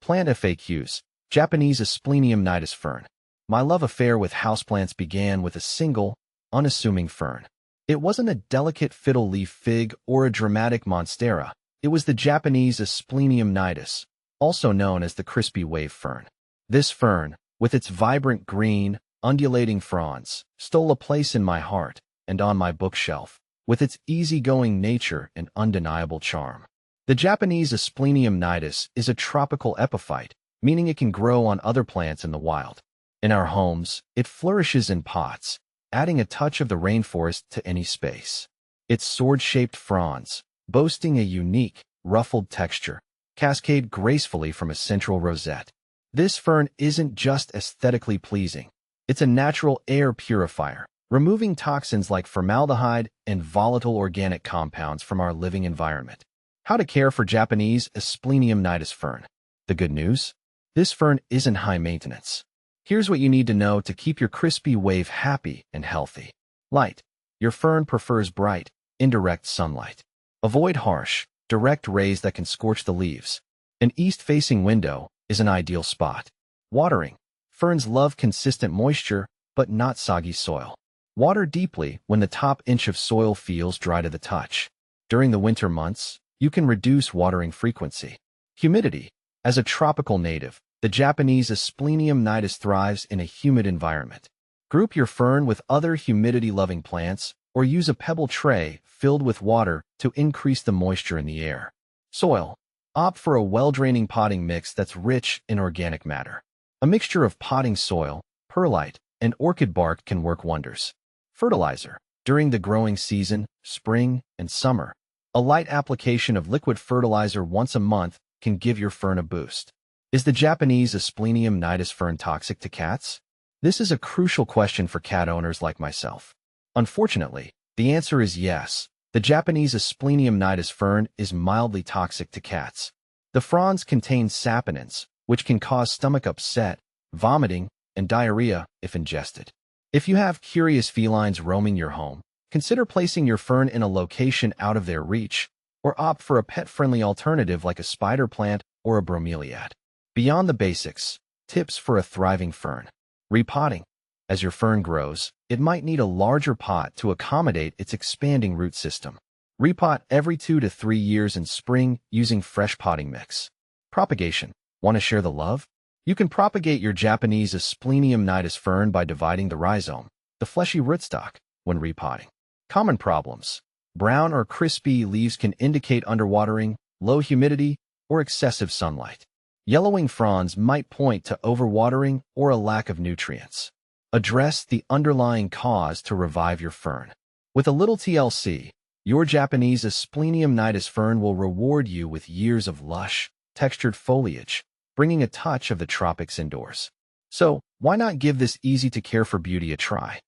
Plant FAQs. Japanese Asplenium nidus fern. My love affair with houseplants began with a single, unassuming fern. It wasn't a delicate fiddle leaf fig or a dramatic monstera. It was the Japanese Asplenium nidus, also known as the crispy wave fern. This fern, with its vibrant green, undulating fronds, stole a place in my heart and on my bookshelf, with its easygoing nature and undeniable charm. The Japanese Asplenium nidus is a tropical epiphyte, meaning it can grow on other plants in the wild. In our homes, it flourishes in pots, adding a touch of the rainforest to any space. Its sword-shaped fronds, boasting a unique, ruffled texture, cascade gracefully from a central rosette. This fern isn't just aesthetically pleasing. It's a natural air purifier, removing toxins like formaldehyde and volatile organic compounds from our living environment. How to care for Japanese Asplenium nidus fern. The good news? This fern isn't high maintenance. Here's what you need to know to keep your crispy wave happy and healthy. Light. Your fern prefers bright, indirect sunlight. Avoid harsh, direct rays that can scorch the leaves. An east-facing window is an ideal spot. Watering. Ferns love consistent moisture, but not soggy soil. Water deeply when the top inch of soil feels dry to the touch. During the winter months, you can reduce watering frequency. Humidity. As a tropical native, the Japanese Asplenium nidus thrives in a humid environment. Group your fern with other humidity-loving plants or use a pebble tray filled with water to increase the moisture in the air. Soil. Opt for a well-draining potting mix that's rich in organic matter. A mixture of potting soil, perlite, and orchid bark can work wonders. Fertilizer. During the growing season, spring, and summer, a light application of liquid fertilizer once a month can give your fern a boost. Is the Japanese Asplenium nidus fern toxic to cats? This is a crucial question for cat owners like myself. Unfortunately, the answer is yes. The Japanese Asplenium nidus fern is mildly toxic to cats. The fronds contain saponins, which can cause stomach upset, vomiting, and diarrhea if ingested. If you have curious felines roaming your home, consider placing your fern in a location out of their reach, or opt for a pet-friendly alternative like a spider plant or a bromeliad. Beyond the basics, tips for a thriving fern. Repotting. As your fern grows, it might need a larger pot to accommodate its expanding root system. Repot every 2 to 3 years in spring using fresh potting mix. Propagation. Want to share the love? You can propagate your Japanese Asplenium nidus fern by dividing the rhizome, the fleshy rootstock, when repotting. Common problems. Brown or crispy leaves can indicate underwatering, low humidity, or excessive sunlight. Yellowing fronds might point to overwatering or a lack of nutrients. Address the underlying cause to revive your fern. With a little TLC, your Japanese Asplenium nidus fern will reward you with years of lush, textured foliage, bringing a touch of the tropics indoors. So, why not give this easy-to-care-for beauty a try?